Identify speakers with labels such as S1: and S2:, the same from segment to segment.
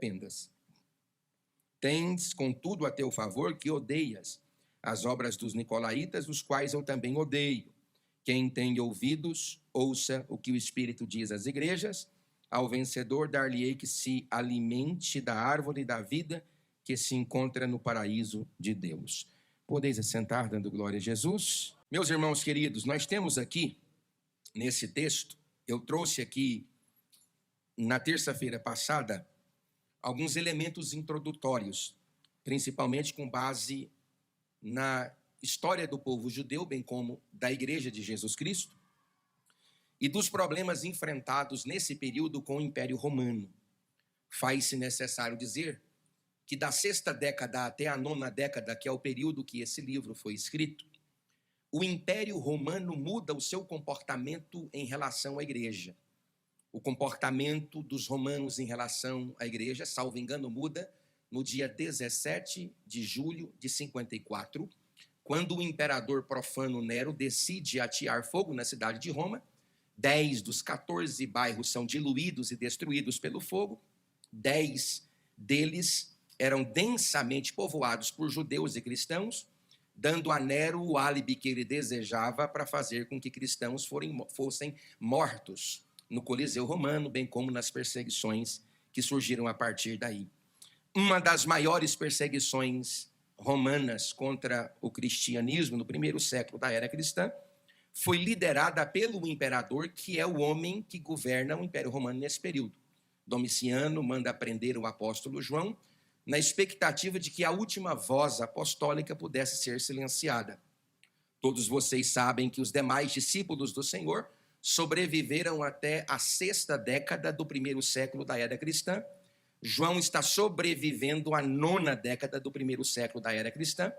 S1: arrependas. Tens, contudo, a teu favor que odeias as obras dos nicolaítas, os quais eu também odeio. Quem tem ouvidos, ouça o que o Espírito diz às igrejas. Ao vencedor dar-lhe-ei que se alimente da árvore da vida que se encontra no paraíso de Deus. Podeis assentar, dando glória a Jesus. Meus irmãos queridos, nós temos aqui, nesse texto, eu trouxe aqui, na terça-feira passada, alguns elementos introdutórios, principalmente com base na história do povo judeu, bem como da Igreja de Jesus Cristo, e dos problemas enfrentados nesse período com o Império Romano. Faz-se necessário dizer que da 6ª década até a 9ª década, que é o período que esse livro foi escrito, o Império Romano muda o seu comportamento em relação à Igreja. O comportamento dos romanos em relação à Igreja, salvo engano, muda no dia 17 de julho de 54, quando o imperador profano Nero decide atear fogo na cidade de Roma. 10 dos 14 bairros são diluídos e destruídos pelo fogo. 10 deles eram densamente povoados por judeus e cristãos, dando a Nero o álibi que ele desejava para fazer com que cristãos fossem mortos no Coliseu Romano, bem como nas perseguições que surgiram a partir daí. Uma das maiores perseguições romanas contra o cristianismo no primeiro século da era cristã foi liderada pelo imperador, que é o homem que governa o Império Romano nesse período. Domiciano manda prender o apóstolo João, na expectativa de que a última voz apostólica pudesse ser silenciada. Todos vocês sabem que os demais discípulos do Senhor sobreviveram até a 6ª década do primeiro século da era cristã. João está sobrevivendo à 9ª década do primeiro século da era cristã.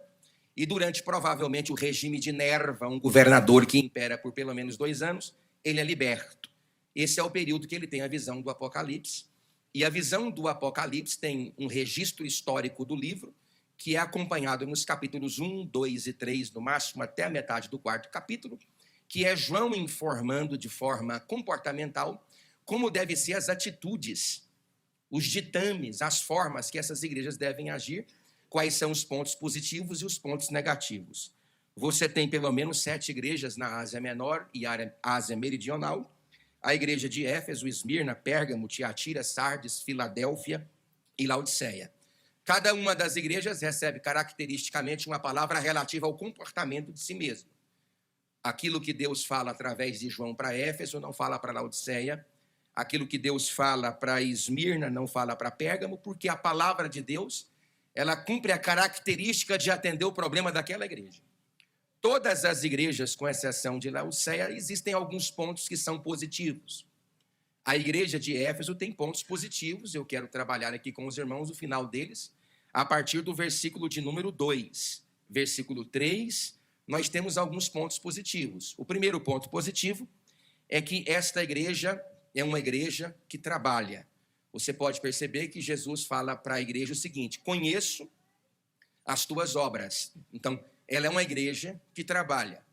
S1: E durante, provavelmente, o regime de Nerva, um governador que impera por pelo menos 2 anos, ele é liberto. Esse é o período que ele tem a visão do Apocalipse. E a visão do Apocalipse tem um registro histórico do livro, que é acompanhado nos capítulos 1, 2 e 3, no máximo até a metade do 4º capítulo, que é João informando de forma comportamental como devem ser as atitudes, os ditames, as formas que essas igrejas devem agir, quais são os pontos positivos e os pontos negativos. Você tem pelo menos 7 igrejas na Ásia Menor e Ásia Meridional: a igreja de Éfeso, Esmirna, Pérgamo, Tiatira, Sardes, Filadélfia e Laodiceia. Cada uma das igrejas recebe caracteristicamente uma palavra relativa ao comportamento de si mesmo. Aquilo que Deus fala através de João para Éfeso não fala para Laodiceia. Aquilo que Deus fala para Esmirna não fala para Pérgamo, porque a palavra de Deus, ela cumpre a característica de atender o problema daquela igreja. Todas as igrejas, com exceção de Laodiceia, existem alguns pontos que são positivos. A igreja de Éfeso tem pontos positivos, eu quero trabalhar aqui com os irmãos o final deles, a partir do versículo de número 2. Versículo 3, nós temos alguns pontos positivos. O primeiro ponto positivo é que esta igreja é uma igreja que trabalha. Você pode perceber que Jesus fala para a igreja o seguinte: conheço as tuas obras. Então, ela é uma igreja que trabalha.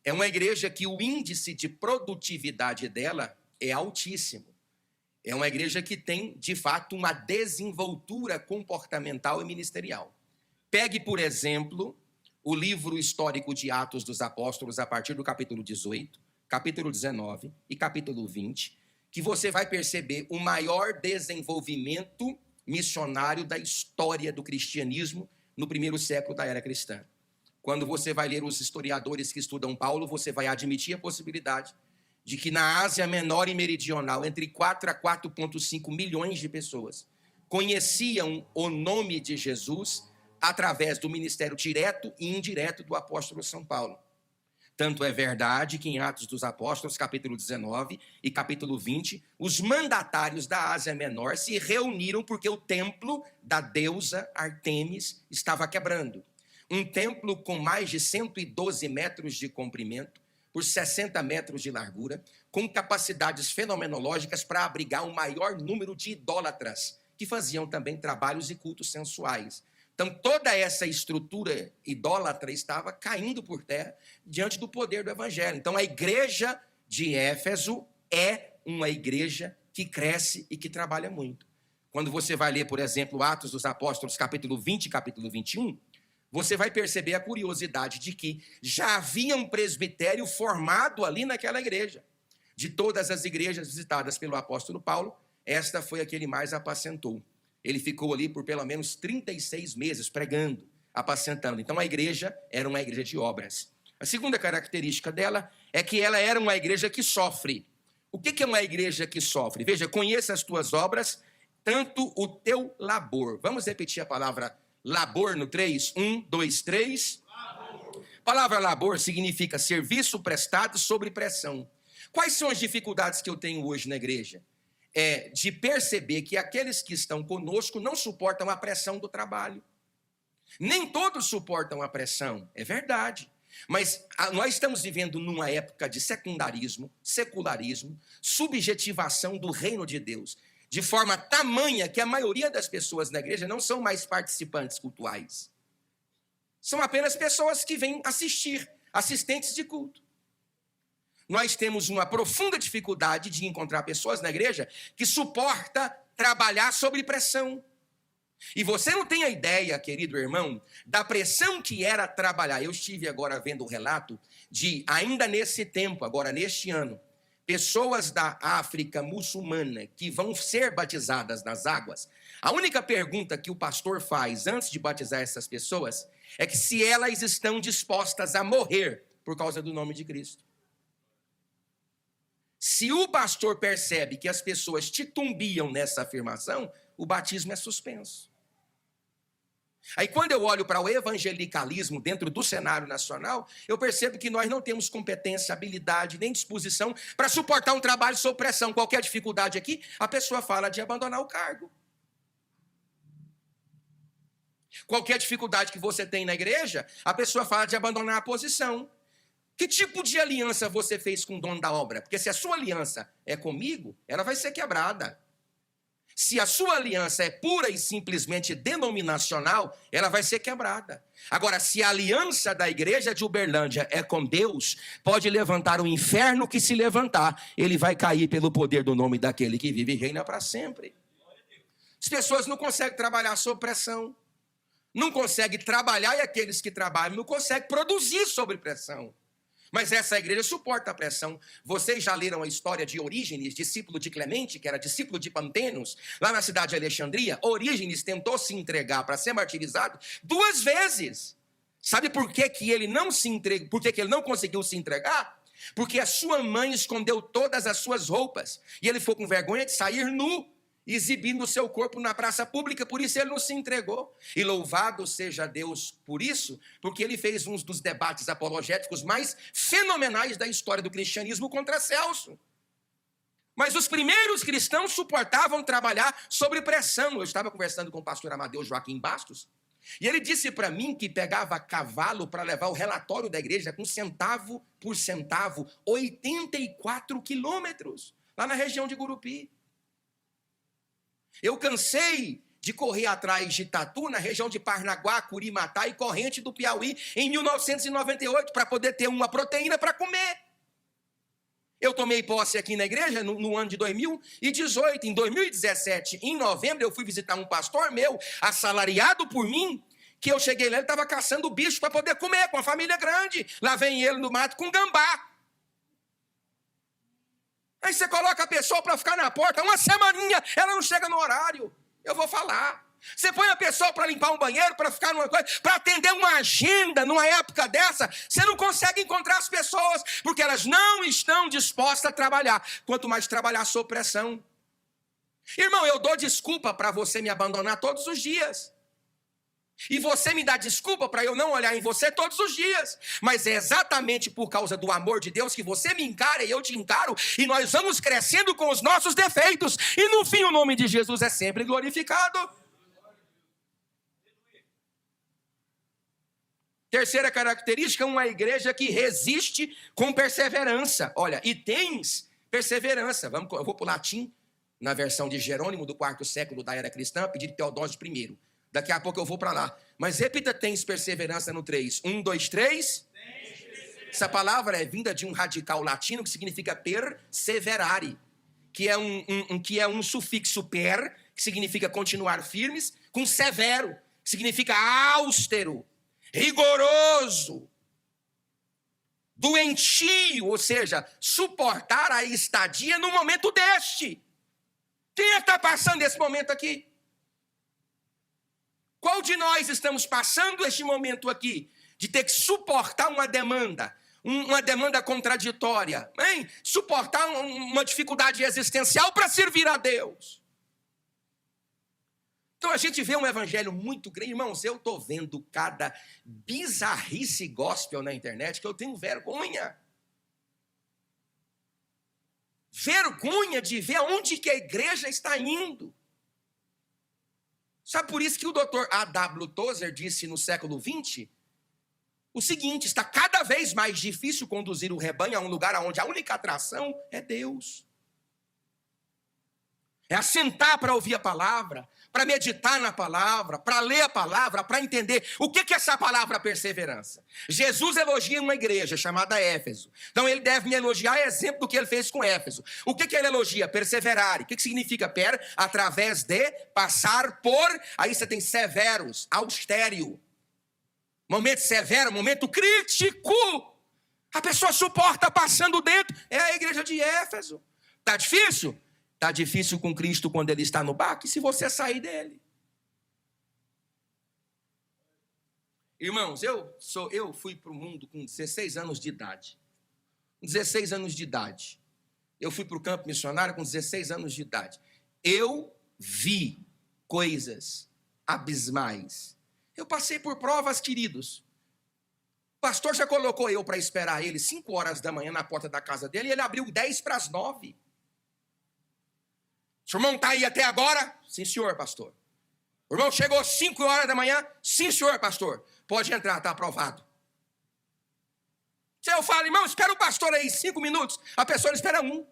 S1: É uma igreja que o índice de produtividade dela é altíssimo. É uma igreja que tem, de fato, uma desenvoltura comportamental e ministerial. Pegue, por exemplo, o livro histórico de Atos dos Apóstolos, a partir do capítulo 18, capítulo 19 e capítulo 20, que você vai perceber o maior desenvolvimento missionário da história do cristianismo no primeiro século da era cristã. Quando você vai ler os historiadores que estudam Paulo, você vai admitir a possibilidade de que na Ásia Menor e Meridional, entre 4 a 4,5 milhões de pessoas conheciam o nome de Jesus através do ministério direto e indireto do apóstolo São Paulo. Tanto é verdade que em Atos dos Apóstolos, capítulo 19 e capítulo 20, os mandatários da Ásia Menor se reuniram porque o templo da deusa Artemis estava quebrando. Um templo com mais de 112 metros de comprimento, por 60 metros de largura, com capacidades fenomenológicas para abrigar o maior número de idólatras, que faziam também trabalhos e cultos sensuais. Então, toda essa estrutura idólatra estava caindo por terra diante do poder do evangelho. Então, a igreja de Éfeso é uma igreja que cresce e que trabalha muito. Quando você vai ler, por exemplo, Atos dos Apóstolos, capítulo 20 e capítulo 21, você vai perceber a curiosidade de que já havia um presbitério formado ali naquela igreja. De todas as igrejas visitadas pelo apóstolo Paulo, esta foi a que ele mais apacentou. Ele ficou ali por pelo menos 36 meses pregando, apacentando. Então a igreja era uma igreja de obras. A segunda característica dela é que ela era uma igreja que sofre. O que é uma igreja que sofre? Veja, conheça as tuas obras, tanto o teu labor. Vamos repetir a palavra labor no 3? 1, 2, 3. Labor. A palavra labor significa serviço prestado sob pressão. Quais são as dificuldades que eu tenho hoje na igreja? É de perceber que aqueles que estão conosco não suportam a pressão do trabalho. Nem todos suportam a pressão, é verdade. Mas nós estamos vivendo numa época de secundarismo, secularismo, subjetivação do reino de Deus, de forma tamanha que a maioria das pessoas na igreja não são mais participantes cultuais. São apenas pessoas que vêm assistir, assistentes de culto. Nós temos uma profunda dificuldade de encontrar pessoas na igreja que suporta trabalhar sob pressão. E você não tem a ideia, querido irmão, da pressão que era trabalhar. Eu estive agora vendo o relato de, ainda nesse tempo, agora neste ano, pessoas da África muçulmana que vão ser batizadas nas águas. A única pergunta que o pastor faz antes de batizar essas pessoas é que se elas estão dispostas a morrer por causa do nome de Cristo. Se o pastor percebe que as pessoas titubeam nessa afirmação, o batismo é suspenso. Aí quando eu olho para o evangelicalismo dentro do cenário nacional, eu percebo que nós não temos competência, habilidade, nem disposição para suportar um trabalho sob pressão. Qualquer dificuldade aqui, a pessoa fala de abandonar o cargo. Qualquer dificuldade que você tem na igreja, a pessoa fala de abandonar a posição. Que tipo de aliança você fez com o dono da obra? Porque se a sua aliança é comigo, ela vai ser quebrada. Se a sua aliança é pura e simplesmente denominacional, ela vai ser quebrada. Agora, se a aliança da igreja de Uberlândia é com Deus, pode levantar o inferno que se levantar, ele vai cair pelo poder do nome daquele que vive e reina para sempre. As pessoas não conseguem trabalhar sob pressão. Não conseguem trabalhar e aqueles que trabalham não conseguem produzir sob pressão. Mas essa igreja suporta a pressão. Vocês já leram a história de Orígenes, discípulo de Clemente, que era discípulo de Pantenos, lá na cidade de Alexandria? Orígenes tentou se entregar para ser martirizado 2 vezes. Sabe por que ele não se entregou? Por que ele não conseguiu se entregar? Porque a sua mãe escondeu todas as suas roupas. E ele ficou com vergonha de sair nu, exibindo o seu corpo na praça pública, por isso ele não se entregou. E louvado seja Deus por isso, porque ele fez um dos debates apologéticos mais fenomenais da história do cristianismo contra Celso. Mas os primeiros cristãos suportavam trabalhar sob pressão. Eu estava conversando com o pastor Amadeu Joaquim Bastos, e ele disse para mim que pegava cavalo para levar o relatório da igreja com centavo por centavo, 84 quilômetros, lá na região de Gurupi. Eu cansei de correr atrás de Tatu, na região de Parnaguá, Curimatá e Corrente do Piauí, em 1998, para poder ter uma proteína para comer. Eu tomei posse aqui na igreja no ano de 2018. Em 2017, em novembro, eu fui visitar um pastor meu, assalariado por mim, que eu cheguei lá, ele estava caçando bicho para poder comer, com a família grande. Lá vem ele no mato com gambá. Aí você coloca a pessoa para ficar na porta, uma semaninha, ela não chega no horário. Eu vou falar. Você põe a pessoa para limpar um banheiro, para ficar numa coisa, para atender uma agenda numa época dessa, você não consegue encontrar as pessoas, porque elas não estão dispostas a trabalhar. Quanto mais trabalhar sob pressão. Irmão, eu dou desculpa para você me abandonar todos os dias. E você me dá desculpa para eu não olhar em você todos os dias. Mas é exatamente por causa do amor de Deus que você me encara e eu te encaro. E nós vamos crescendo com os nossos defeitos. E no fim o nome de Jesus é sempre glorificado. Terceira característica, uma igreja que resiste com perseverança. Olha, e tens perseverança. Eu vou para o latim, na versão de Jerônimo, do 4º século da era cristã, pedido de Teodósio I. Daqui a pouco eu vou para lá. Mas repita, tens perseverança no 3. 1, 2, 3. Essa palavra é vinda de um radical latino que significa perseverare, que é um sufixo per, que significa continuar firmes, com severo, que significa austero, rigoroso, doentio, ou seja, suportar a estadia no momento deste. Quem é que está passando esse momento aqui? Qual de nós estamos passando este momento aqui de ter que suportar uma demanda contraditória, hein? Suportar uma dificuldade existencial para servir a Deus? Então a gente vê um evangelho muito grande. Irmãos, eu estou vendo cada bizarrice gospel na internet que eu tenho vergonha. Vergonha de ver aonde que a igreja está indo. Sabe por isso que o Dr. A.W. Tozer disse no século XX o seguinte: está cada vez mais difícil conduzir o rebanho a um lugar onde a única atração é Deus. É assentar para ouvir a palavra, para meditar na palavra, para ler a palavra, para entender o que é essa palavra perseverança. Jesus elogia uma igreja chamada Éfeso. Então ele deve me elogiar exemplo do que ele fez com Éfeso. O que ele elogia? Perseverar. O que significa per? Através de, passar por. Aí você tem severos, austério. Momento severo, momento crítico. A pessoa suporta passando dentro. É a igreja de Éfeso. Está difícil? Está difícil com Cristo quando ele está no barco, e se você sair dele? Irmãos, eu fui para o mundo com 16 anos de idade. 16 anos de idade. Eu fui para o campo missionário com 16 anos de idade. Eu vi coisas abismais. Eu passei por provas, queridos. O pastor já colocou eu para esperar ele 5 horas da manhã na porta da casa dele, e ele abriu 10 para as 9. O irmão está aí até agora? Sim, senhor, pastor. O irmão chegou 5 horas da manhã? Sim, senhor, pastor. Pode entrar, está aprovado. Se eu falo, irmão, espera o pastor aí 5 minutos, a pessoa espera 1.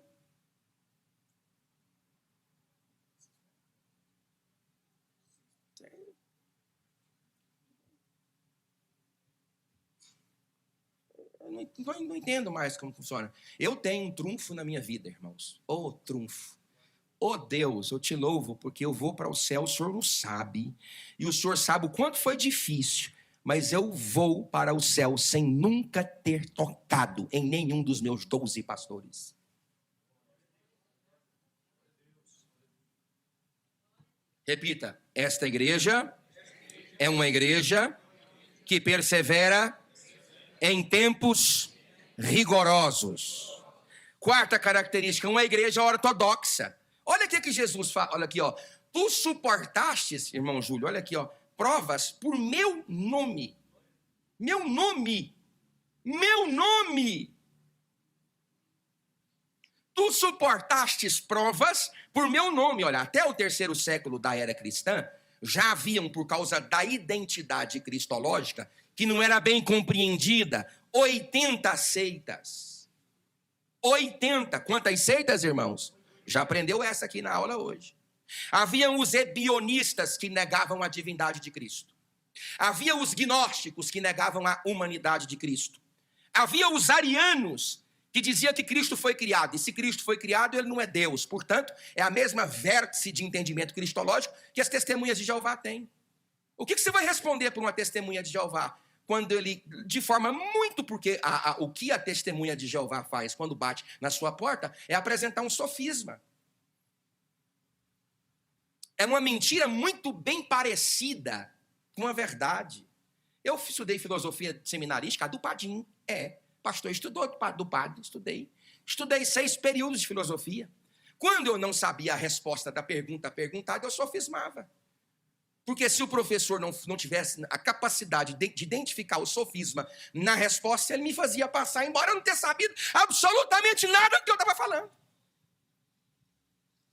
S1: Eu não entendo mais como funciona. Eu tenho um trunfo na minha vida, irmãos. Ô, trunfo. Oh Deus, eu te louvo porque eu vou para o céu, o Senhor não sabe, e o Senhor sabe o quanto foi difícil, mas eu vou para o céu sem nunca ter tocado em nenhum dos meus 12 pastores. Repita, esta igreja é uma igreja que persevera em tempos rigorosos. Quarta característica, uma igreja ortodoxa. Olha aqui que Jesus fala, olha aqui, ó. Tu suportastes, irmão Júlio, olha aqui, ó, provas por meu nome. Meu nome. Meu nome. Tu suportastes provas por meu nome. Olha, até o 3º século da era cristã, já haviam, por causa da identidade cristológica, que não era bem compreendida, 80 seitas. 80. Quantas seitas, irmãos? Já aprendeu essa aqui na aula hoje. Haviam os ebionistas que negavam a divindade de Cristo. Havia os gnósticos que negavam a humanidade de Cristo. Havia os arianos que diziam que Cristo foi criado. E se Cristo foi criado, ele não é Deus. Portanto, é a mesma vértice de entendimento cristológico que as testemunhas de Jeová têm. O que você vai responder para uma testemunha de Jeová? Quando ele, de forma muito, porque o que a testemunha de Jeová faz quando bate na sua porta é apresentar um sofisma. É uma mentira muito bem parecida com a verdade. Eu estudei filosofia seminarística do Padim. Pastor estudou do padre, estudei. Estudei 6 períodos de filosofia. Quando eu não sabia a resposta da pergunta perguntada, eu sofismava. Porque se o professor não tivesse a capacidade de identificar o sofisma na resposta, ele me fazia passar, embora eu não ter sabido absolutamente nada do que eu estava falando.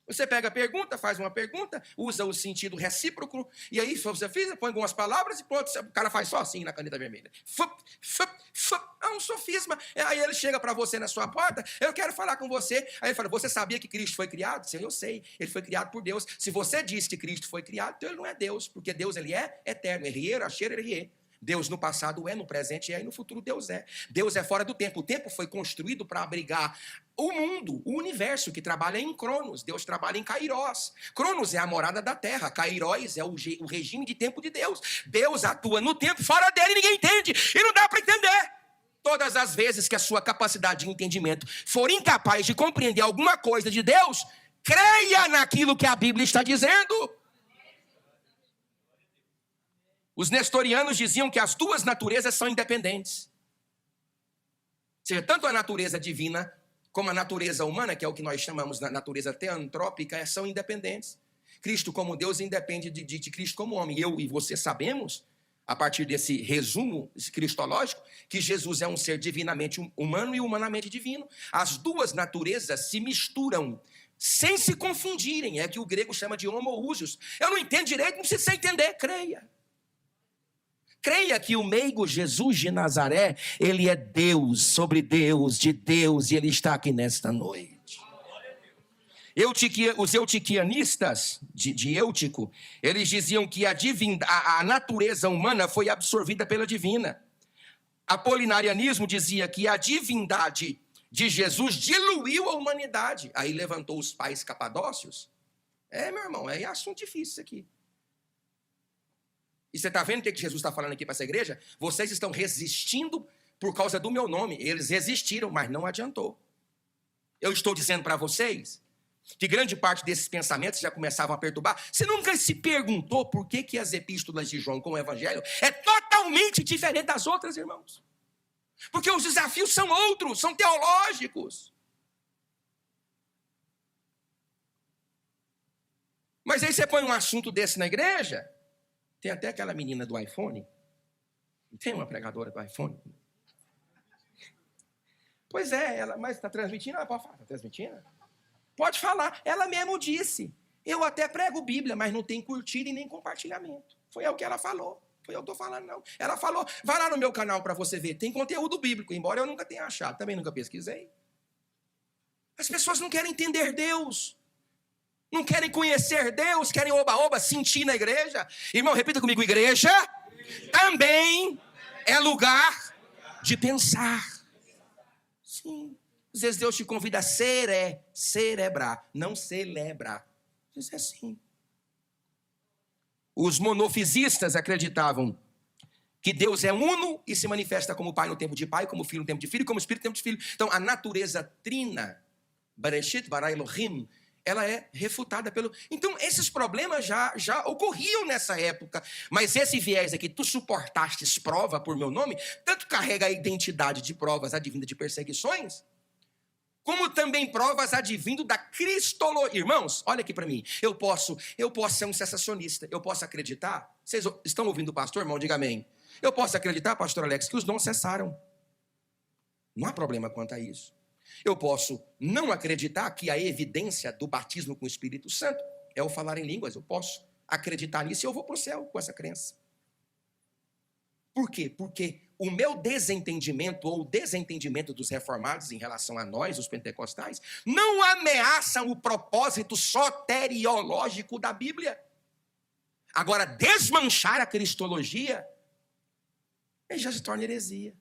S1: Você pega a pergunta, faz uma pergunta, usa o sentido recíproco, e aí você põe algumas palavras e pronto, o cara faz só assim na caneta vermelha. É um sofisma. Aí ele chega para você na sua porta, eu quero falar com você. Aí ele fala, você sabia que Cristo foi criado? Eu sei, ele foi criado por Deus. Se você diz que Cristo foi criado, então ele não é Deus, porque Deus ele é eterno, errier, acher, errier. Deus no passado é, no presente é e no futuro Deus é. Deus é fora do tempo. O tempo foi construído para abrigar o mundo, o universo, que trabalha em Cronos. Deus trabalha em Kairos. Cronos é a morada da terra. Kairos é o regime de tempo de Deus. Deus atua no tempo, fora dele e ninguém entende. E não dá para entender. Todas as vezes que a sua capacidade de entendimento for incapaz de compreender alguma coisa de Deus, creia naquilo que a Bíblia está dizendo. Os nestorianos diziam que as duas naturezas são independentes. Ou seja, tanto a natureza divina como a natureza humana, que é o que nós chamamos de natureza teantrópica, são independentes. Cristo como Deus independe de Cristo como homem. Eu e você sabemos, a partir desse resumo cristológico, que Jesus é um ser divinamente humano e humanamente divino. As duas naturezas se misturam sem se confundirem. É que o grego chama de homoousios. Eu não entendo direito, não precisa entender, creia. Creia que o meigo Jesus de Nazaré, ele é Deus, sobre Deus, de Deus, e ele está aqui nesta noite. Os eutiquianistas, de Eutico, eles diziam que a natureza humana foi absorvida pela divina. Apolinarianismo dizia que a divindade de Jesus diluiu a humanidade. Aí levantou os pais capadócios. Meu irmão, é assunto difícil isso aqui. E você está vendo o que Jesus está falando aqui para essa igreja? Vocês estão resistindo por causa do meu nome. Eles resistiram, mas não adiantou. Eu estou dizendo para vocês que grande parte desses pensamentos já começavam a perturbar. Você nunca se perguntou por que as epístolas de João com o evangelho é totalmente diferente das outras, irmãos? Porque os desafios são outros, são teológicos. Mas aí você põe um assunto desse na igreja. Tem até aquela menina do iPhone. Tem uma pregadora do iPhone. Pois é, ela, mas está transmitindo? Ela pode falar, está transmitindo? Pode falar. Ela mesmo disse, eu até prego Bíblia, mas não tem curtida e nem compartilhamento. Foi o que ela falou. Foi eu que estou falando, não. Ela falou, vai lá no meu canal para você ver. Tem conteúdo bíblico, embora eu nunca tenha achado. Também nunca pesquisei. As pessoas não querem entender Deus. Não querem conhecer Deus, querem oba-oba, sentir na igreja. Irmão, repita comigo, igreja também é lugar de pensar. Sim. Às vezes Deus te convida a cerebrar, não celebrar. Às vezes é assim. Os monofisistas acreditavam que Deus é uno e se manifesta como Pai no tempo de Pai, como Filho no tempo de Filho, como Espírito no tempo de Filho. Então, a natureza trina, Bereshit, bara Elohim, ela é refutada pelo... Então, esses problemas já ocorriam nessa época. Mas esse viés aqui, tu suportastes prova por meu nome, tanto carrega a identidade de provas advinda de perseguições, como também provas advindo da cristologia. Irmãos, olha aqui para mim. Eu posso ser um cessacionista. Eu posso acreditar. Vocês estão ouvindo o pastor, irmão? Diga amém. Eu posso acreditar, pastor Alex, que os dons cessaram. Não há problema quanto a isso. Eu posso não acreditar que a evidência do batismo com o Espírito Santo é o falar em línguas. Eu posso acreditar nisso e eu vou para o céu com essa crença. Por quê? Porque o meu desentendimento ou o desentendimento dos reformados em relação a nós, os pentecostais, não ameaçam o propósito soteriológico da Bíblia. Agora, desmanchar a cristologia já se torna heresia.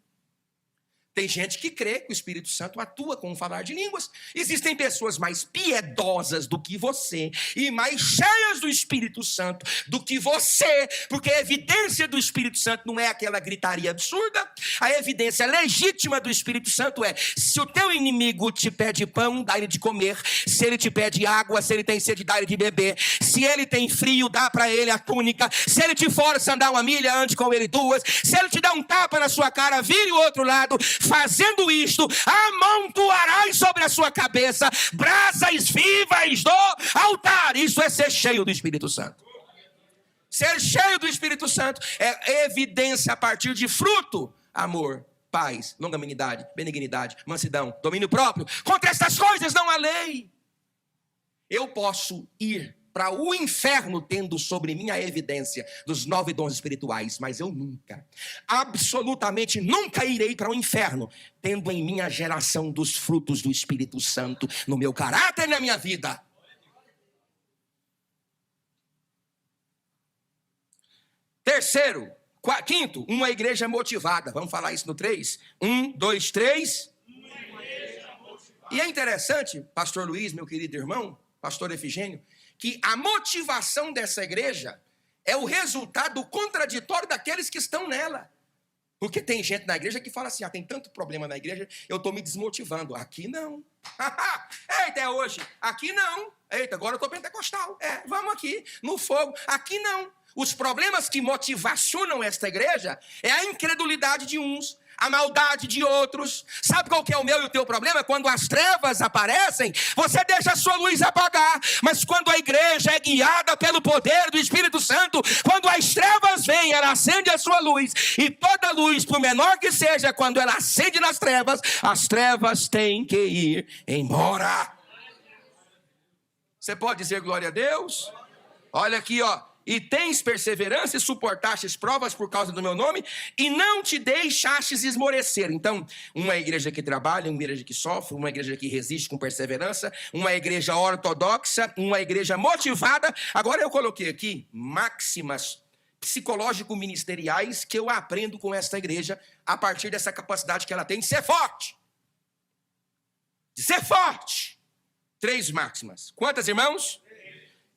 S1: Tem gente que crê que o Espírito Santo atua com o falar de línguas. Existem pessoas mais piedosas do que você e mais cheias do Espírito Santo do que você, porque a evidência do Espírito Santo não é aquela gritaria absurda. A evidência legítima do Espírito Santo é: se o teu inimigo te pede pão, dá-lhe de comer. Se ele te pede água, se ele tem sede, dá-lhe de beber. Se ele tem frio, dá para ele a túnica. Se ele te força a andar 1 milha, ande com ele 2. Se ele te dá um tapa na sua cara, vire o outro lado. Fazendo isto, amontoarás sobre a sua cabeça brasas vivas do altar. Isso é ser cheio do Espírito Santo. Ser cheio do Espírito Santo é evidência a partir de fruto: amor, paz, longanimidade, benignidade, mansidão, domínio próprio. Contra estas coisas não há lei. Eu posso ir para o inferno tendo sobre mim a evidência dos 9 dons espirituais, mas eu nunca, absolutamente nunca irei para o inferno tendo em mim a geração dos frutos do Espírito Santo no meu caráter e na minha vida. Terceiro, Quinto, uma igreja motivada. Vamos falar isso no 3? 1, 2, 3. E é interessante, pastor Luiz, meu querido irmão, pastor Efigênio, que a motivação dessa igreja é o resultado contraditório daqueles que estão nela. Porque tem gente na igreja que fala assim, tem tanto problema na igreja, eu estou me desmotivando. Aqui não. Eita, é hoje. Aqui não. Eita, agora eu estou pentecostal. Vamos aqui, no fogo. Aqui não. Os problemas que motivacionam esta igreja é a incredulidade de uns, a maldade de outros. Sabe qual que é o meu e o teu problema? Quando as trevas aparecem, você deixa a sua luz apagar. Mas quando a igreja é guiada pelo poder do Espírito Santo, quando as trevas vêm, ela acende a sua luz. E toda luz, por menor que seja, quando ela acende nas trevas, as trevas têm que ir embora. Você pode dizer glória a Deus? Olha aqui, ó. E tens perseverança e suportastes provas por causa do meu nome, e não te deixastes esmorecer. Então, uma igreja que trabalha, uma igreja que sofre, uma igreja que resiste com perseverança, uma igreja ortodoxa, uma igreja motivada. Agora eu coloquei aqui máximas psicológico-ministeriais que eu aprendo com esta igreja a partir dessa capacidade que ela tem de ser forte. De ser forte. 3 máximas. Quantas, irmãos?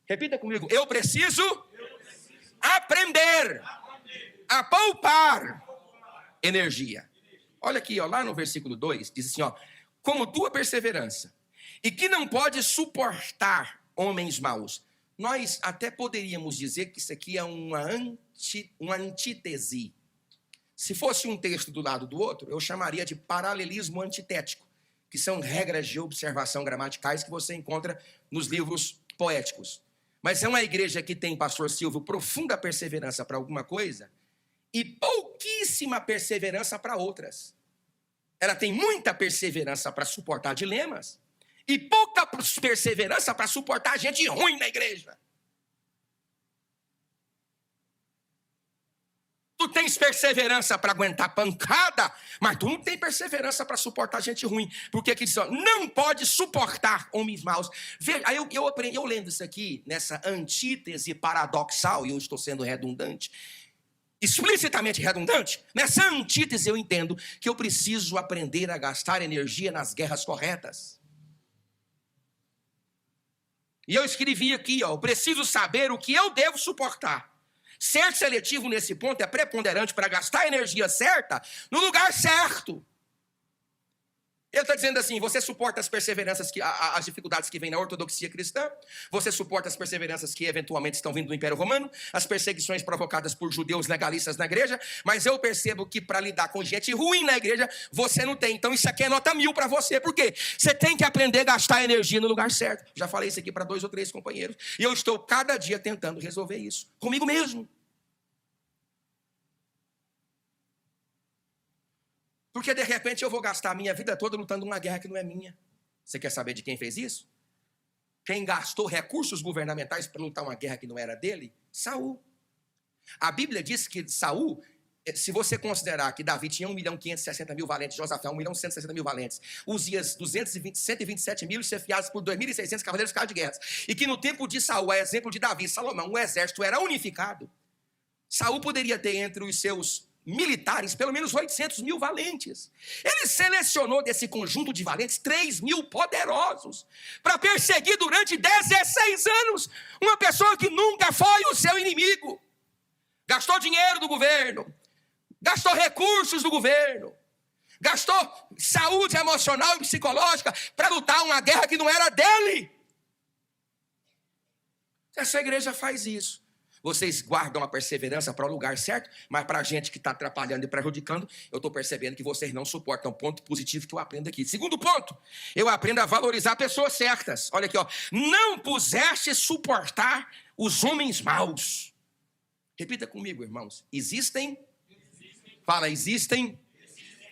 S1: Repita comigo. Eu preciso aprender a poupar energia. Olha aqui, ó, lá no versículo 2, diz assim, ó, como tua perseverança, e que não pode suportar homens maus. Nós até poderíamos dizer que isso aqui é uma antítese. Se fosse um texto do lado do outro, eu chamaria de paralelismo antitético, que são regras de observação gramaticais que você encontra nos livros poéticos. Mas é uma igreja que tem, pastor Silvio, profunda perseverança para alguma coisa e pouquíssima perseverança para outras. Ela tem muita perseverança para suportar dilemas e pouca perseverança para suportar gente ruim na igreja. Tu tens perseverança para aguentar pancada, mas tu não tem perseverança para suportar gente ruim. Porque aqui diz, ó, não pode suportar homens maus. Veja, aí eu lendo isso aqui, nessa antítese paradoxal, e eu estou sendo redundante, explicitamente redundante, nessa antítese eu entendo que eu preciso aprender a gastar energia nas guerras corretas. E eu escrevi aqui, ó, eu preciso saber o que eu devo suportar. Ser seletivo nesse ponto é preponderante para gastar a energia certa no lugar certo. Ele está dizendo assim, você suporta as perseveranças, as dificuldades que vêm na ortodoxia cristã, você suporta as perseveranças que eventualmente estão vindo do Império Romano, as perseguições provocadas por judeus legalistas na igreja, mas eu percebo que para lidar com gente ruim na igreja, você não tem. Então isso aqui é nota 1000 para você. Por quê? Você tem que aprender a gastar energia no lugar certo. Já falei isso aqui para 2 ou 3 companheiros. E eu estou cada dia tentando resolver isso. Comigo mesmo. Porque, de repente, eu vou gastar a minha vida toda lutando uma guerra que não é minha. Você quer saber de quem fez isso? Quem gastou recursos governamentais para lutar uma guerra que não era dele? Saul. A Bíblia diz que Saul, se você considerar que Davi tinha 1.560.000 valentes, Josafá 1.160.000 valentes, Uzias 127 mil, chefiados por 2.600 cavaleiros de guerra, e que no tempo de Saul, a exemplo de Davi e Salomão, o exército era unificado, Saul poderia ter entre os seus militares, pelo menos 800.000 valentes. Ele selecionou desse conjunto de valentes 3.000 poderosos para perseguir durante 16 anos uma pessoa que nunca foi o seu inimigo. Gastou dinheiro do governo, gastou recursos do governo, gastou saúde emocional e psicológica para lutar uma guerra que não era dele. Essa igreja faz isso. Vocês guardam a perseverança para o lugar certo, mas para a gente que está atrapalhando e prejudicando, eu estou percebendo que vocês não suportam. Ponto positivo que eu aprendo aqui. Segundo ponto, eu aprendo a valorizar pessoas certas. Olha aqui, ó. Não puseste suportar os homens maus. Repita comigo, irmãos. Existem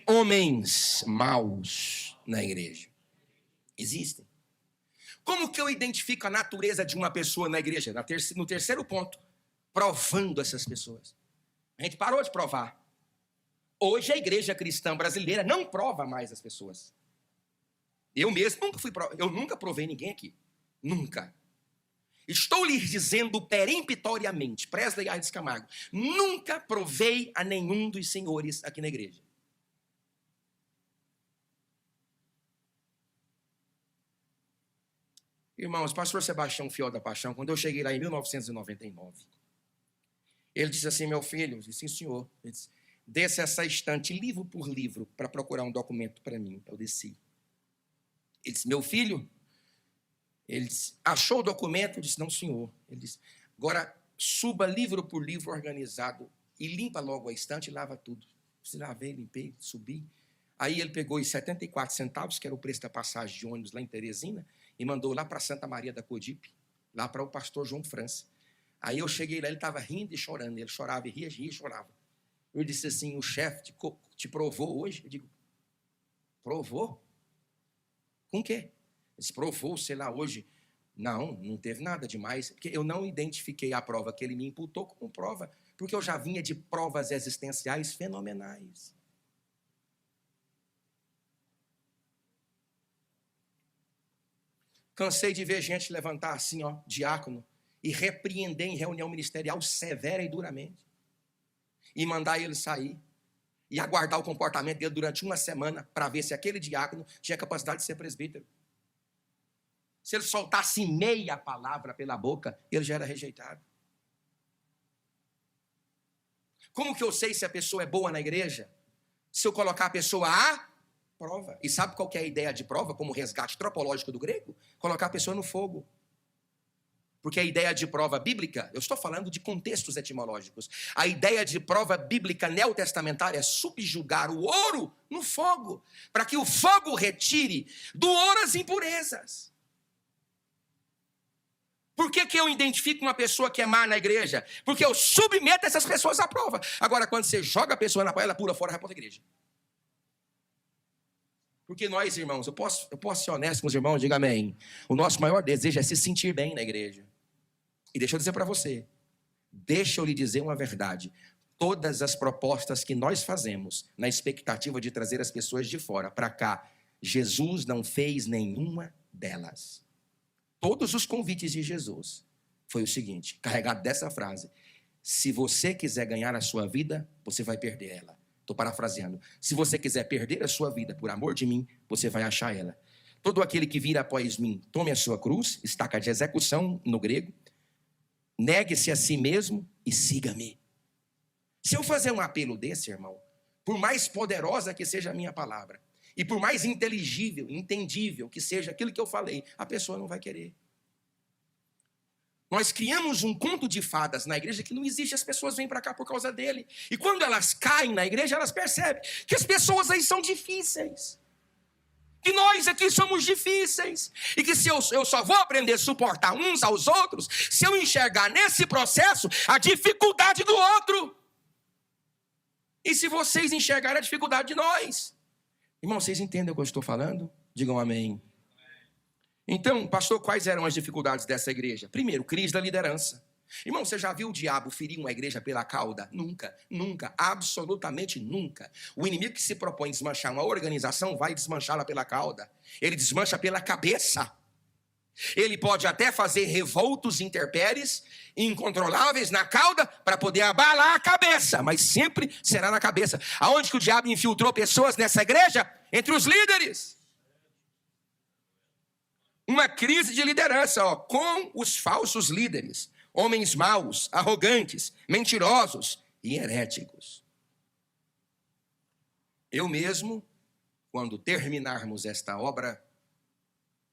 S1: homens maus na igreja. Existem. Como que eu identifico a natureza de uma pessoa na igreja? No terceiro ponto. Provando essas pessoas. A gente parou de provar. Hoje a igreja cristã brasileira não prova mais as pessoas. Eu mesmo nunca provei ninguém aqui. Nunca. Estou lhes dizendo peremptoriamente, Presley Aires Camargo, nunca provei a nenhum dos senhores aqui na igreja. Irmãos, pastor Sebastião Fiel da Paixão, quando eu cheguei lá em 1999, ele disse assim, meu filho, eu disse, sim senhor, ele disse, desce essa estante livro por livro para procurar um documento para mim. Eu desci. Ele disse, meu filho, ele disse, achou o documento? Eu disse, não senhor. Ele disse, agora suba livro por livro organizado e limpa logo a estante e lava tudo. Eu lavei, limpei, subi. Aí ele pegou os 74 centavos, que era o preço da passagem de ônibus lá em Teresina, e mandou lá para Santa Maria da Codipe, lá para o pastor João França. Aí eu cheguei lá, ele estava rindo e chorando. Ele chorava e ria e chorava. Eu disse assim, o chefe te provou hoje? Eu digo, provou? Com o quê? Ele disse, provou, sei lá, hoje. Não teve nada demais. Porque eu não identifiquei a prova que ele me imputou como prova, porque eu já vinha de provas existenciais fenomenais. Cansei de ver gente levantar assim, ó, diácono, e repreender em reunião ministerial severa e duramente. E mandar ele sair. E aguardar o comportamento dele durante uma semana para ver se aquele diácono tinha capacidade de ser presbítero. Se ele soltasse meia palavra pela boca, ele já era rejeitado. Como que eu sei se a pessoa é boa na igreja? Se eu colocar a pessoa à prova. E sabe qual que é a ideia de prova, como resgate tropológico do grego? Colocar a pessoa no fogo. Porque a ideia de prova bíblica, eu estou falando de contextos etimológicos, a ideia de prova bíblica neotestamentária é subjugar o ouro no fogo, para que o fogo retire do ouro as impurezas. Por que eu identifico uma pessoa que é má na igreja? Porque eu submeto essas pessoas à prova. Agora, quando você joga a pessoa na prova, ela pula fora e vai para outra igreja. Porque nós, irmãos, eu posso ser honesto com os irmãos, diga amém. O nosso maior desejo é se sentir bem na igreja. E deixa eu dizer para você, deixa eu lhe dizer uma verdade. Todas as propostas que nós fazemos, na expectativa de trazer as pessoas de fora para cá, Jesus não fez nenhuma delas. Todos os convites de Jesus foi o seguinte, carregado dessa frase, se você quiser ganhar a sua vida, você vai perder ela. Estou parafraseando. Se você quiser perder a sua vida por amor de mim, você vai achar ela. Todo aquele que vir após mim, tome a sua cruz, estaca de execução no grego, negue-se a si mesmo e siga-me. Se eu fazer um apelo desse, irmão, por mais poderosa que seja a minha palavra, e por mais inteligível, entendível que seja aquilo que eu falei, a pessoa não vai querer. Nós criamos um conto de fadas na igreja que não existe, as pessoas vêm para cá por causa dele. E quando elas caem na igreja, elas percebem que as pessoas aí são difíceis. Que nós aqui somos difíceis. E que se eu só vou aprender a suportar uns aos outros, se eu enxergar nesse processo a dificuldade do outro. E se vocês enxergarem a dificuldade de nós. Irmão, vocês entendem o que eu estou falando? Digam amém. Então, pastor, quais eram as dificuldades dessa igreja? Primeiro, crise da liderança. Irmão, você já viu o diabo ferir uma igreja pela cauda? Nunca, nunca, absolutamente nunca. O inimigo que se propõe desmanchar uma organização vai desmanchá-la pela cauda. Ele desmancha pela cabeça. Ele pode até fazer revoltos intempéries, incontroláveis na cauda, para poder abalar a cabeça, mas sempre será na cabeça. Aonde que o diabo infiltrou pessoas nessa igreja? Entre os líderes. Uma crise de liderança, ó, com os falsos líderes. Homens maus, arrogantes, mentirosos e heréticos. Eu mesmo, quando terminarmos esta obra,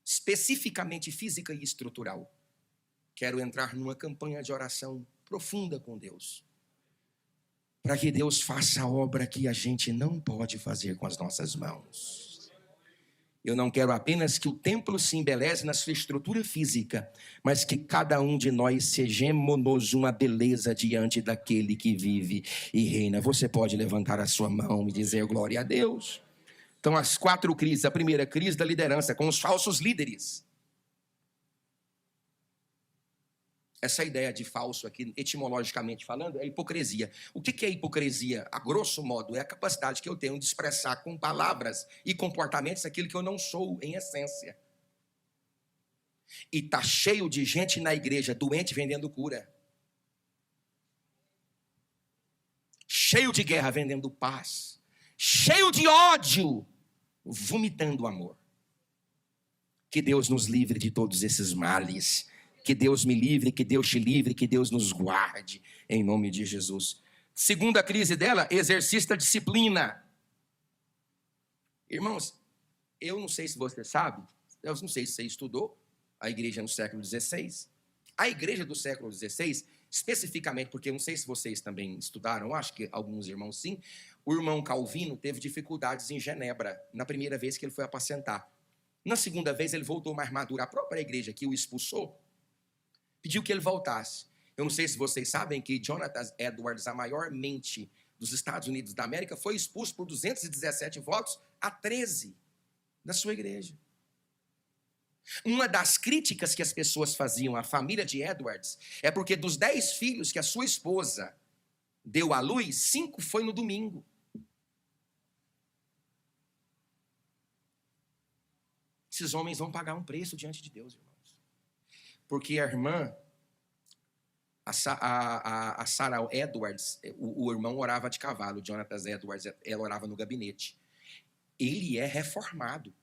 S1: especificamente física e estrutural, quero entrar numa campanha de oração profunda com Deus, para que Deus faça a obra que a gente não pode fazer com as nossas mãos. Eu não quero apenas que o templo se embeleze na sua estrutura física, mas que cada um de nós sejamos uma beleza diante daquele que vive e reina. Você pode levantar a sua mão e dizer glória a Deus? Então, as 4 crises. A primeira, crise da liderança, com os falsos líderes. Essa ideia de falso aqui, etimologicamente falando, é hipocrisia. O que é hipocrisia? A grosso modo, é a capacidade que eu tenho de expressar com palavras e comportamentos aquilo que eu não sou em essência. E está cheio de gente na igreja, doente vendendo cura. Cheio de guerra vendendo paz. Cheio de ódio, vomitando amor. Que Deus nos livre de todos esses males. Que Deus me livre, que Deus te livre, que Deus nos guarde, em nome de Jesus. Segunda crise dela, exercita disciplina. Irmãos, eu não sei se você sabe, eu não sei se você estudou a igreja no século XVI. A igreja do século XVI, especificamente, porque eu não sei se vocês também estudaram, acho que alguns irmãos sim, o irmão Calvino teve dificuldades em Genebra, na primeira vez que ele foi apacentar. Na segunda vez, ele voltou mais maduro. A própria igreja que o expulsou, pediu que ele voltasse. Eu não sei se vocês sabem que Jonathan Edwards, a maior mente dos Estados Unidos da América, foi expulso por 217 votos a 13 da sua igreja. Uma das críticas que as pessoas faziam à família de Edwards é porque dos 10 filhos que a sua esposa deu à luz, 5 foi no domingo. Esses homens vão pagar um preço diante de Deus, irmãos. Porque a irmã, a Sarah Edwards, o irmão orava de cavalo, Jonathan Edwards, ela orava no gabinete. Ele é reformado.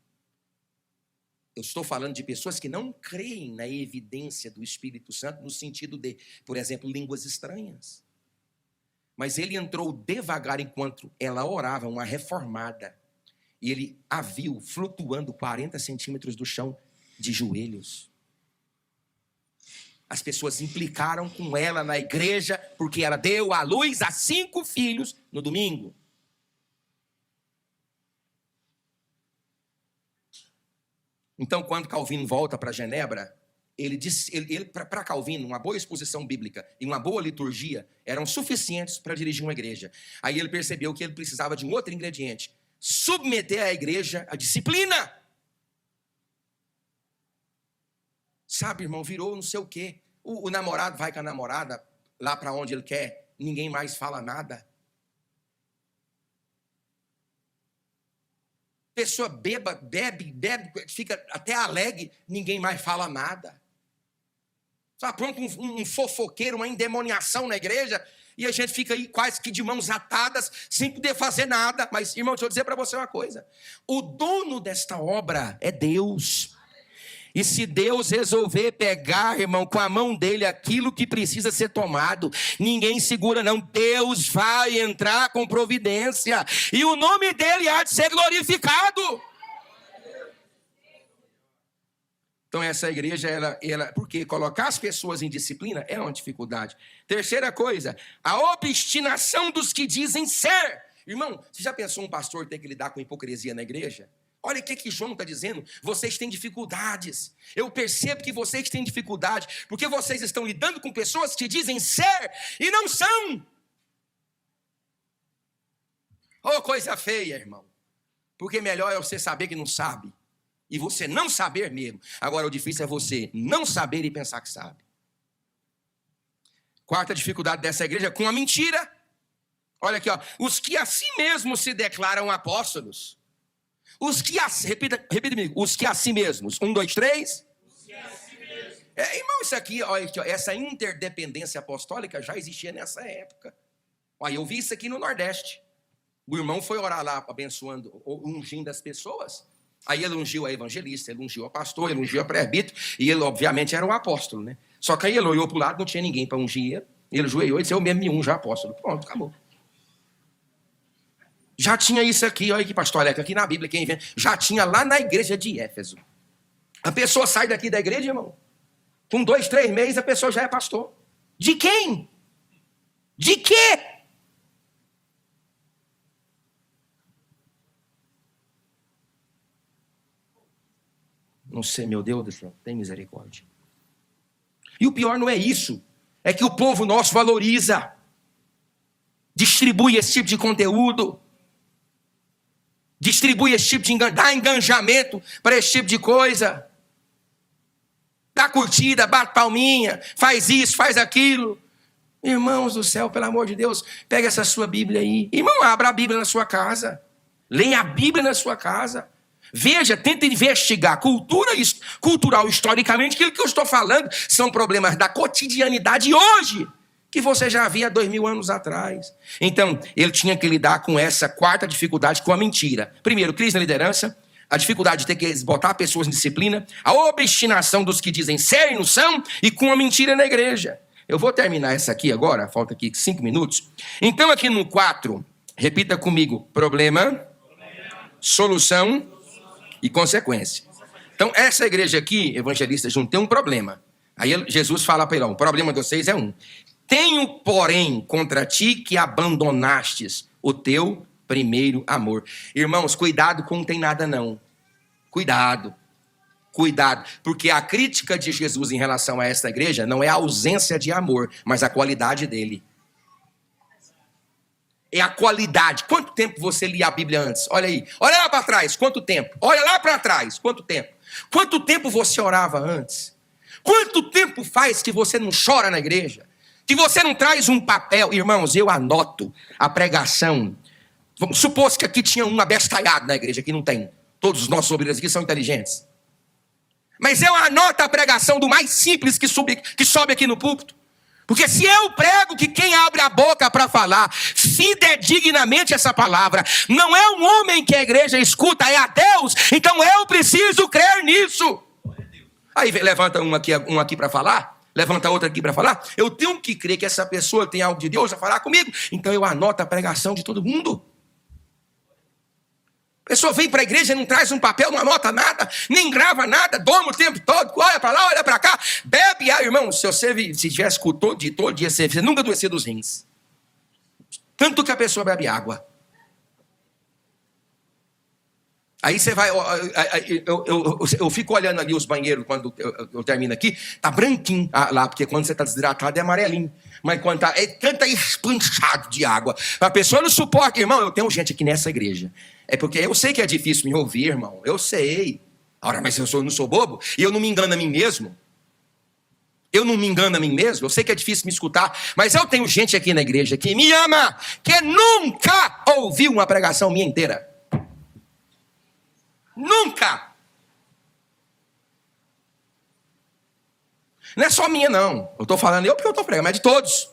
S1: Eu estou falando de pessoas que não creem na evidência do Espírito Santo no sentido de, por exemplo, línguas estranhas. Mas ele entrou devagar enquanto ela orava, uma reformada. E ele a viu flutuando 40 centímetros do chão de joelhos. As pessoas implicaram com ela na igreja porque ela deu à luz a 5 filhos no domingo. Então, quando Calvino volta para Genebra, para Calvino, uma boa exposição bíblica e uma boa liturgia eram suficientes para dirigir uma igreja. Aí ele percebeu que ele precisava de um outro ingrediente: submeter a igreja à disciplina. Sabe, irmão, virou não sei o quê. O namorado vai com a namorada lá para onde ele quer, ninguém mais fala nada. Pessoa bebe, fica até alegre, ninguém mais fala nada. Só pronto um fofoqueiro, uma endemoniação na igreja, e a gente fica aí quase que de mãos atadas, sem poder fazer nada. Mas, irmão, deixa eu dizer para você uma coisa. O dono desta obra é Deus. E se Deus resolver pegar, irmão, com a mão dele aquilo que precisa ser tomado, ninguém segura não. Deus vai entrar com providência e o nome dele há de ser glorificado. Então essa igreja, porque colocar as pessoas em disciplina é uma dificuldade. Terceira coisa, a obstinação dos que dizem ser. Irmão, você já pensou um pastor ter que lidar com hipocrisia na igreja? Olha o que João está dizendo. Vocês têm dificuldades. Eu percebo que vocês têm dificuldade, porque vocês estão lidando com pessoas que dizem ser e não são. Oh, coisa feia, irmão. Porque melhor é você saber que não sabe e você não saber mesmo. Agora, o difícil é você não saber e pensar que sabe. Quarta dificuldade dessa igreja é com a mentira. Olha aqui, ó. Os que a si mesmos se declaram apóstolos. Os que repita comigo. Os que a si mesmos. 1, 2, 3. Os que a si mesmos. Irmão, isso aqui, olha aqui, ó, essa interdependência apostólica já existia nessa época. Olha, eu vi isso aqui no Nordeste. O irmão foi orar lá, abençoando, ungindo as pessoas. Aí ele ungiu a evangelista, ele ungiu a pastor, ele ungiu a presbítero, e ele, obviamente, era um apóstolo, né? Só que aí ele olhou para o lado, não tinha ninguém para ungir ele. Ele ajoelhou e disse: eu mesmo me unjo apóstolo. Pronto, acabou. Já tinha isso aqui, olha aqui, pastor Aleca, aqui na Bíblia, quem vê, já tinha lá na igreja de Éfeso. A pessoa sai daqui da igreja, irmão, com 2, 3 meses a pessoa já é pastor. De quem? De quê? Não sei, meu Deus do céu, tem misericórdia. E o pior não é isso, é que o povo nosso valoriza, distribui esse tipo de conteúdo, distribui esse tipo de dá engajamento para esse tipo de coisa, dá curtida, bate palminha, faz isso, faz aquilo. Irmãos do céu, pelo amor de Deus, pega essa sua Bíblia aí. Irmão, abra a Bíblia na sua casa, leia a Bíblia na sua casa. Veja, tenta investigar cultural, historicamente, aquilo que eu estou falando são problemas da cotidianidade hoje, que você já havia 2000 anos atrás. Então, ele tinha que lidar com essa quarta dificuldade, com a mentira. Primeiro, crise na liderança, a dificuldade de ter que botar pessoas em disciplina, a obstinação dos que dizem ser e não são, e com a mentira na igreja. Eu vou terminar essa aqui agora, falta aqui 5 minutos. Então, aqui no 4, repita comigo: problema, solução e consequência. Então, essa igreja aqui, evangelista junto, tem um problema. Aí Jesus fala para ele: o problema de vocês é um. Tenho, porém, contra ti que abandonastes o teu primeiro amor. Irmãos, cuidado com não tem nada não. Cuidado. Porque a crítica de Jesus em relação a esta igreja não é a ausência de amor, mas a qualidade dele. É a qualidade. Quanto tempo você lia a Bíblia antes? Olha aí. Olha lá para trás. Quanto tempo? Olha lá para trás. Quanto tempo? Quanto tempo você orava antes? Quanto tempo faz que você não chora na igreja? Que você não traz um papel? Irmãos, eu anoto a pregação. Vamos supor que aqui tinha um abestalhado na igreja. Aqui não tem. Todos os nossos obreiros aqui são inteligentes. Mas eu anoto a pregação do mais simples que sobe aqui no púlpito. Porque se eu prego que quem abre a boca para falar fidedignamente essa palavra não é um homem que a igreja escuta, é a Deus, então eu preciso crer nisso. Aí levanta um aqui para falar, levanta outro aqui para falar. Eu tenho que crer que essa pessoa tem algo de Deus a falar comigo. Então eu anoto a pregação de todo mundo. A pessoa vem para a igreja, não traz um papel, não anota nada, nem grava nada, dorme o tempo todo, olha para lá, olha para cá, bebe. Irmão, se tivesse todo dia, você nunca adoecia dos rins. Tanto que a pessoa bebe água. Aí você vai, eu fico olhando ali os banheiros quando eu termino aqui, tá branquinho lá, porque quando você está desidratado é amarelinho. Mas quando tá espanchado de água, a pessoa não suporta. Irmão, eu tenho gente aqui nessa igreja. É porque eu sei que é difícil me ouvir, irmão. Eu sei. Ora, mas eu não sou bobo e eu não me engano a mim mesmo. Eu sei que é difícil me escutar, mas eu tenho gente aqui na igreja que me ama, que nunca ouviu uma pregação minha inteira. Nunca. Não é só minha, não. Eu estou falando porque eu estou pregando, mas de todos.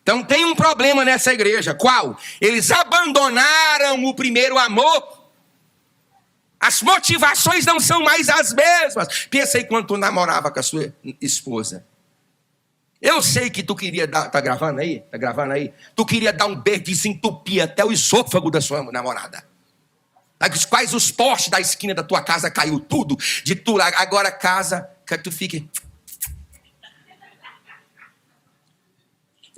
S1: Então tem um problema nessa igreja. Qual? Eles abandonaram o primeiro amor. As motivações não são mais as mesmas. Pensa aí quando tu namorava com a sua esposa. Eu sei que tu queria dar... Tá gravando aí? Tu queria dar um beijo, desentupir até o esôfago da sua namorada. Quais os postes da esquina da tua casa caiu tudo. De tu agora casa, que tu fique...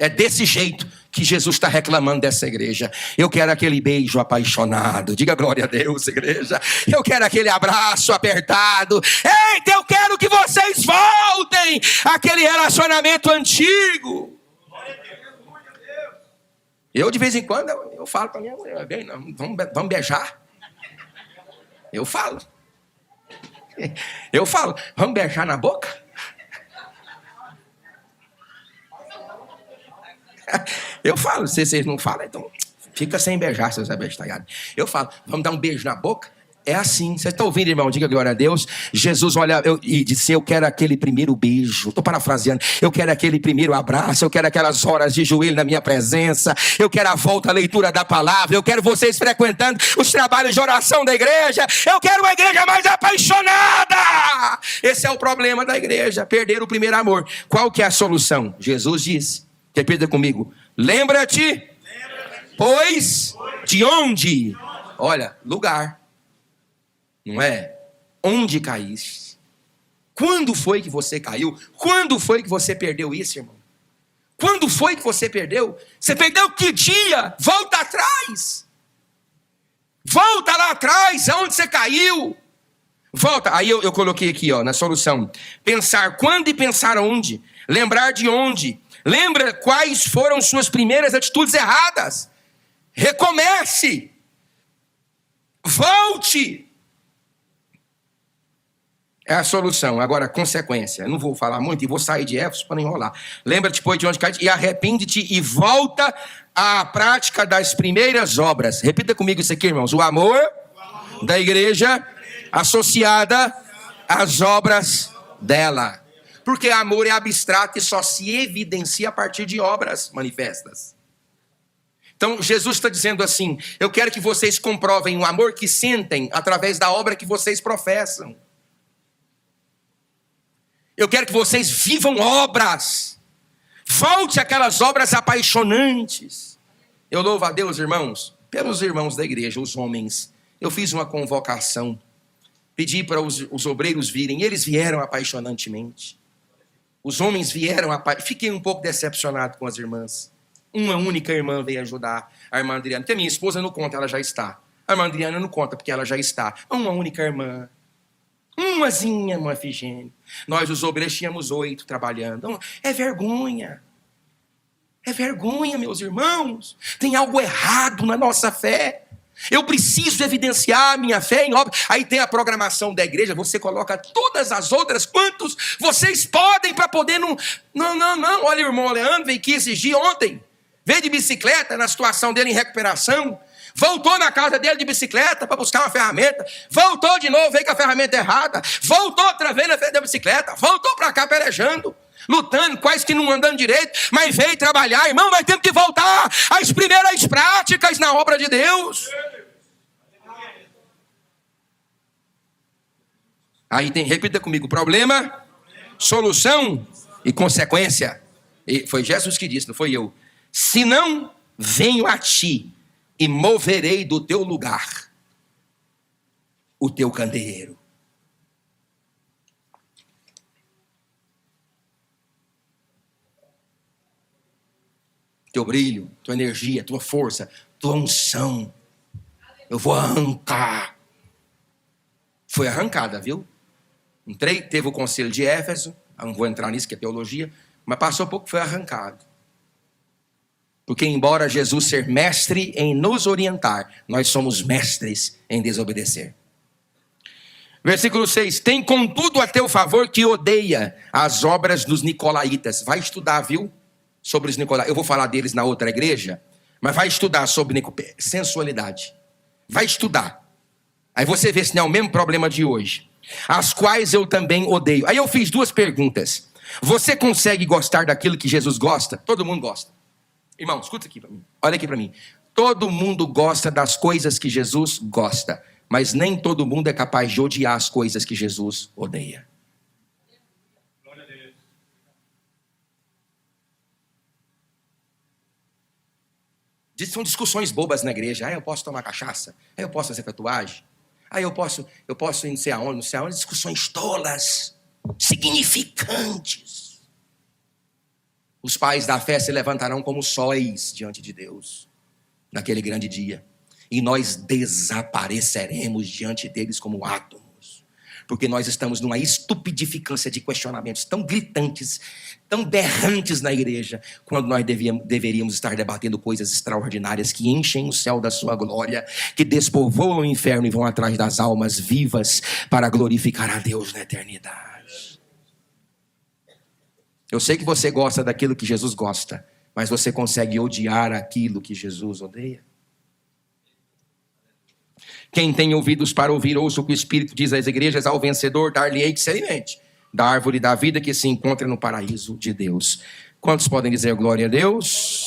S1: É desse jeito que Jesus está reclamando dessa igreja. Eu quero aquele beijo apaixonado. Diga glória a Deus, igreja. Eu quero aquele abraço apertado. Eita, eu quero que vocês voltem àquele relacionamento antigo. Eu, de vez em quando, eu falo para minha mulher: vamos beijar. Eu falo, vamos beijar na boca? Eu falo, se vocês não falam, então fica sem beijar, seus abestalhados. Eu falo, vamos dar um beijo na boca? É assim, vocês estão ouvindo, irmão? Diga glória a Deus. Jesus olha e disse: eu quero aquele primeiro beijo. Estou parafraseando. Eu quero aquele primeiro abraço. Eu quero aquelas horas de joelho na minha presença. Eu quero a volta à leitura da palavra. Eu quero vocês frequentando os trabalhos de oração da igreja. Eu quero uma igreja mais apaixonada. Esse é o problema da igreja, perder o primeiro amor. Qual que é a solução? Jesus disse, repita comigo: lembra-te, pois, de onde? Olha, lugar. Não é? Onde caíste? Quando foi que você caiu? Quando foi que você perdeu isso, irmão? Quando foi que você perdeu? Você perdeu que dia? Volta atrás. Volta lá atrás, aonde você caiu. Volta. Aí eu coloquei aqui, na solução. Pensar quando e pensar onde. Lembrar de onde. Lembra quais foram suas primeiras atitudes erradas. Recomece. Volte. É a solução. Agora, consequência. Eu não vou falar muito e vou sair de Éfeso para não enrolar. Lembra-te, depois de onde caíste, e arrepende-te e volta à prática das primeiras obras. Repita comigo isso aqui, irmãos. O amor da igreja associada às obras dela. Porque amor é abstrato e só se evidencia a partir de obras manifestas. Então, Jesus está dizendo assim: eu quero que vocês comprovem o amor que sentem através da obra que vocês professam. Eu quero que vocês vivam obras. Volte àquelas obras apaixonantes. Eu louvo a Deus, irmãos, pelos irmãos da igreja, os homens. Eu fiz uma convocação. Pedi para os obreiros virem. Eles vieram apaixonantemente. Os homens vieram apaixonantemente. Fiquei um pouco decepcionado com as irmãs. Uma única irmã veio ajudar, a irmã Adriana. Porque a minha esposa não conta, ela já está. A irmã Adriana não conta, porque ela já está. Uma única irmã. Umazinha, irmã Efigênia. Nós, os obreiros, tínhamos 8 trabalhando. É vergonha. É vergonha, meus irmãos. Tem algo errado na nossa fé. Eu preciso evidenciar a minha fé em obra. Aí tem a programação da igreja. Você coloca todas as outras. Quantos vocês podem para poder não... Não. Olha, o irmão Leandro veio aqui esses dias ontem. Veio de bicicleta, na situação dele em recuperação. Voltou na casa dele de bicicleta para buscar uma ferramenta. Voltou de novo, veio com a ferramenta errada. Voltou outra vez na frente da bicicleta. Voltou para cá pelejando, lutando, quase que não andando direito. Mas veio trabalhar. Irmão, nós temos que voltar às primeiras práticas na obra de Deus. Aí tem, repita comigo, problema, solução e consequência. E foi Jesus que disse, não foi eu. Se não, venho a ti e moverei do teu lugar o teu candeeiro. Teu brilho, tua energia, tua força, tua unção. Eu vou arrancar. Foi arrancada, viu? Entrei, teve o conselho de Éfeso, não vou entrar nisso que é teologia, mas passou pouco, foi arrancado. Porque embora Jesus ser mestre em nos orientar, nós somos mestres em desobedecer. Versículo 6. Tem contudo a teu favor que odeia as obras dos nicolaítas. Vai estudar, viu? Sobre os nicolaítas. Eu vou falar deles na outra igreja, mas vai estudar sobre sensualidade. Vai estudar. Aí você vê se não é o mesmo problema de hoje. As quais eu também odeio. Aí eu fiz 2 perguntas. Você consegue gostar daquilo que Jesus gosta? Todo mundo gosta. Irmão, escuta aqui para mim. Olha aqui para mim. Todo mundo gosta das coisas que Jesus gosta, mas nem todo mundo é capaz de odiar as coisas que Jesus odeia. Glória a Deus. São discussões bobas na igreja. Eu posso tomar cachaça? Eu posso fazer tatuagem? Eu posso ir não sei aonde. Discussões tolas, significantes. Os pais da fé se levantarão como sóis diante de Deus, naquele grande dia. E nós desapareceremos diante deles como átomos. Porque nós estamos numa estupidificância de questionamentos tão gritantes, tão berrantes na igreja, quando nós deveríamos estar debatendo coisas extraordinárias que enchem o céu da sua glória, que despovoam o inferno e vão atrás das almas vivas para glorificar a Deus na eternidade. Eu sei que você gosta daquilo que Jesus gosta, mas você consegue odiar aquilo que Jesus odeia? Quem tem ouvidos para ouvir, ouça o que o Espírito diz às igrejas. Ao vencedor dar-lhe-ei que se alimente da árvore da vida que se encontra no paraíso de Deus. Quantos podem dizer glória a Deus?